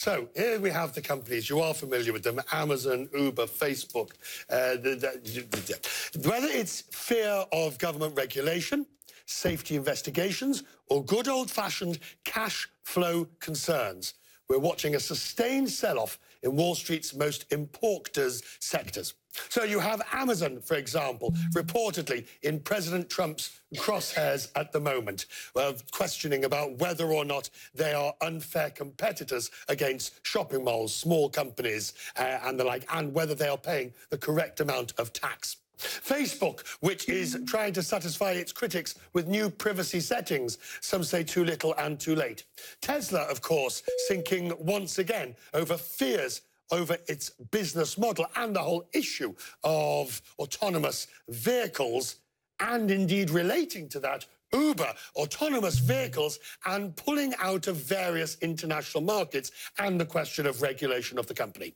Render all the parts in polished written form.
So here we have the companies. You are familiar with them: Amazon, Uber, Facebook. Whether it's fear of government regulation, safety investigations, or good old-fashioned cash flow concerns, we're watching a sustained sell-off in Wall Street's most important sectors. So you have Amazon, for example, reportedly in President Trump's crosshairs at the moment, questioning about whether or not they are unfair competitors against shopping malls, small companies and the like, and whether they are paying the correct amount of tax. Facebook, which is trying to satisfy its critics with new privacy settings, some say too little and too late. Tesla, of course, sinking once again over fears over its business model and the whole issue of autonomous vehicles, and indeed relating to that, Uber, autonomous vehicles, and pulling out of various international markets, and the question of regulation of the company.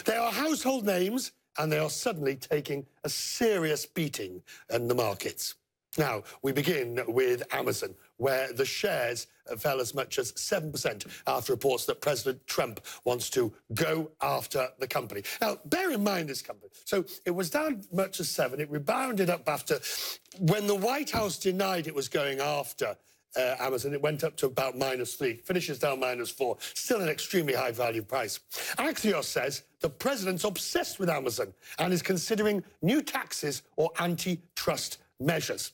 They are household names, and they are suddenly taking a serious beating in the markets. Now, we begin with Amazon, where the shares fell as much as 7% after reports that President Trump wants to go after the company. Now, bear in mind this company. So it was down much as 7. It rebounded up after, when the White House denied it was going after Amazon, it went up to about -3, finishes down -4, still an extremely high value price. Axios says the president's obsessed with Amazon and is considering new taxes or antitrust measures.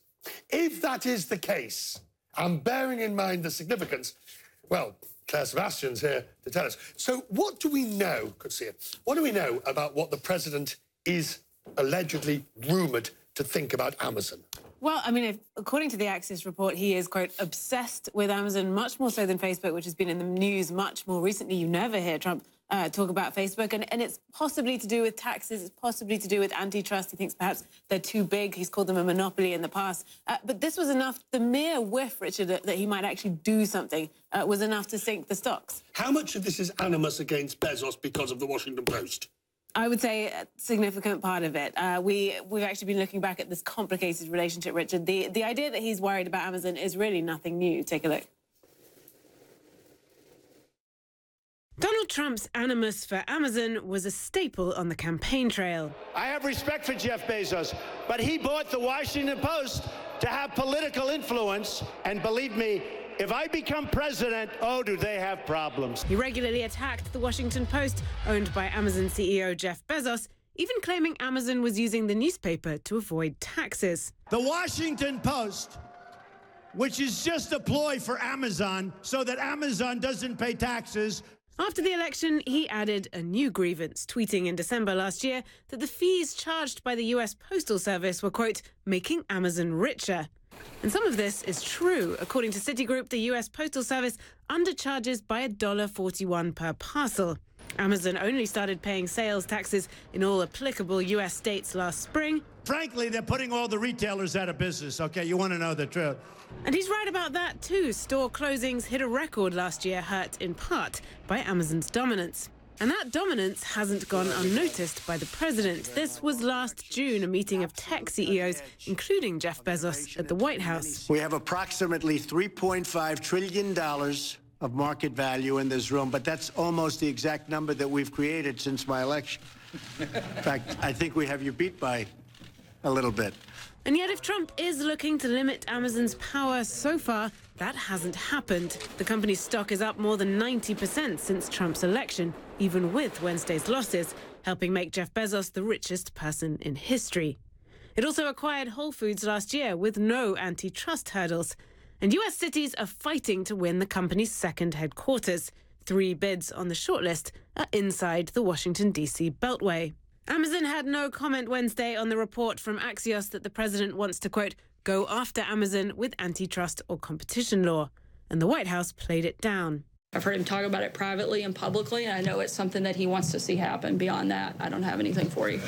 If that is the case, and bearing in mind the significance, well, Claire Sebastian's here to tell us. So what do we know, what do we know about what the president is allegedly rumoured to think about Amazon? Well, I mean, according to the Axios report, he is, quote, obsessed with Amazon, much more so than Facebook, which has been in the news much more recently. You never hear Trump talk about Facebook, and it's possibly to do with taxes, it's possibly to do with antitrust. He thinks perhaps they're too big. He's called them a monopoly in the past. But this was enough. The mere whiff, Richard, that he might actually do something was enough to sink the stocks. How much of this is animus against Bezos because of the Washington Post? I would say a significant part of it. We've actually been looking back at this complicated relationship, Richard. The idea that he's worried about Amazon is really nothing new. Take a look. Donald Trump's animus for Amazon was a staple on the campaign trail. I have respect for Jeff Bezos, but he bought the Washington Post to have political influence. And believe me, if I become president, oh, do they have problems. He regularly attacked the Washington Post, owned by Amazon CEO Jeff Bezos, even claiming Amazon was using the newspaper to avoid taxes. The Washington Post, which is just a ploy for Amazon so that Amazon doesn't pay taxes. After the election, he added a new grievance, tweeting in December last year that the fees charged by the US Postal Service were, quote, making Amazon richer. And some of this is true. According to Citigroup, the US Postal Service undercharges by $1.41 per parcel. Amazon only started paying sales taxes in all applicable US states last spring. Frankly, they're putting all the retailers out of business, okay? You want to know the truth. And he's right about that, too. Store closings hit a record last year, hurt in part by Amazon's dominance. And that dominance hasn't gone unnoticed by the president. This was last June, a meeting of tech CEOs, including Jeff Bezos, at the White House. We have approximately $3.5 trillion of market value in this room, but that's almost the exact number that we've created since my election. In fact, I think we have you beat by a little bit. And yet, if Trump is looking to limit Amazon's power so far, that hasn't happened. The company's stock is up more than 90% since Trump's election, even with Wednesday's losses, helping make Jeff Bezos the richest person in history. It also acquired Whole Foods last year with no antitrust hurdles. And US cities are fighting to win the company's second headquarters. 3 bids on the shortlist are inside the Washington, D.C. Beltway. Amazon had no comment Wednesday on the report from Axios that the president wants to, quote, go after Amazon with antitrust or competition law. And the White House played it down. I've heard him talk about it privately and publicly, and I know it's something that he wants to see happen. Beyond that, I don't have anything for you.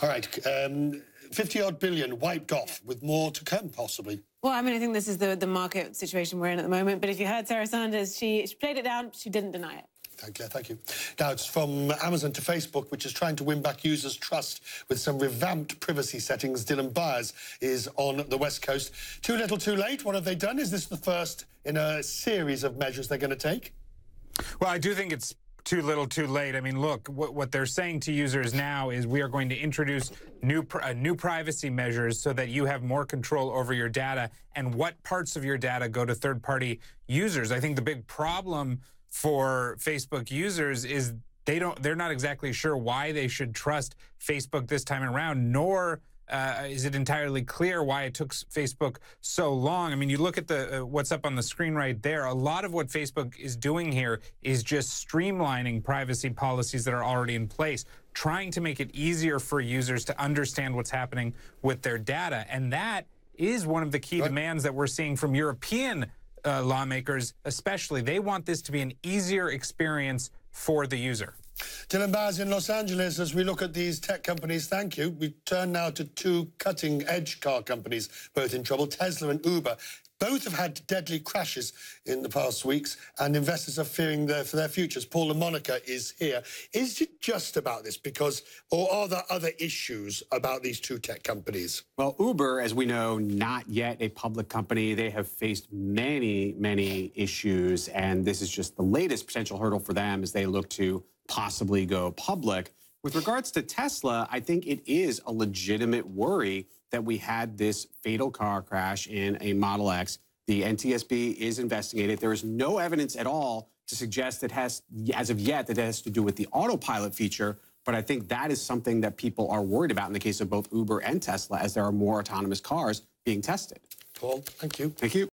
All right, 50-odd billion wiped off, with more to come, possibly. Well, I mean, I think this is the market situation we're in at the moment. But if you heard Sarah Sanders, she played it down. She didn't deny it. Thank you. Now, it's from Amazon to Facebook, which is trying to win back users' trust with some revamped privacy settings. Dylan Byers is on the West Coast. Too little, too late. What have they done? Is this the first in a series of measures they're going to take? Well, I do think it's too little, too late. I mean, look, what they're saying to users now is we are going to introduce new privacy measures so that you have more control over your data and what parts of your data go to third-party users. I think the big problem for Facebook users is they're not exactly sure why they should trust Facebook this time around, nor is it entirely clear why it took Facebook so long. I mean, you look at the what's up on the screen right there. A lot of what Facebook is doing here is just streamlining privacy policies that are already in place, trying to make it easier for users to understand what's happening with their data. And that is one of the key demands that we're seeing from European lawmakers, especially. They want this to be an easier experience for the user. Dylan Baz in Los Angeles, as we look at these tech companies, thank you. We turn now to two cutting-edge car companies, both in trouble, Tesla and Uber. Both have had deadly crashes in the past weeks, and investors are fearing for their futures. Paul LaMonica is here. Is it just about this? Or are there other issues about these two tech companies? Well, Uber, as we know, not yet a public company. They have faced many, many issues, and this is just the latest potential hurdle for them as they look to possibly go public. With regards to Tesla, I think it is a legitimate worry that we had this fatal car crash in a Model X. The NTSB is investigating it. There is no evidence at all to suggest that as of yet, that it has to do with the autopilot feature. But I think that is something that people are worried about in the case of both Uber and Tesla, as there are more autonomous cars being tested. Paul, thank you. Thank you.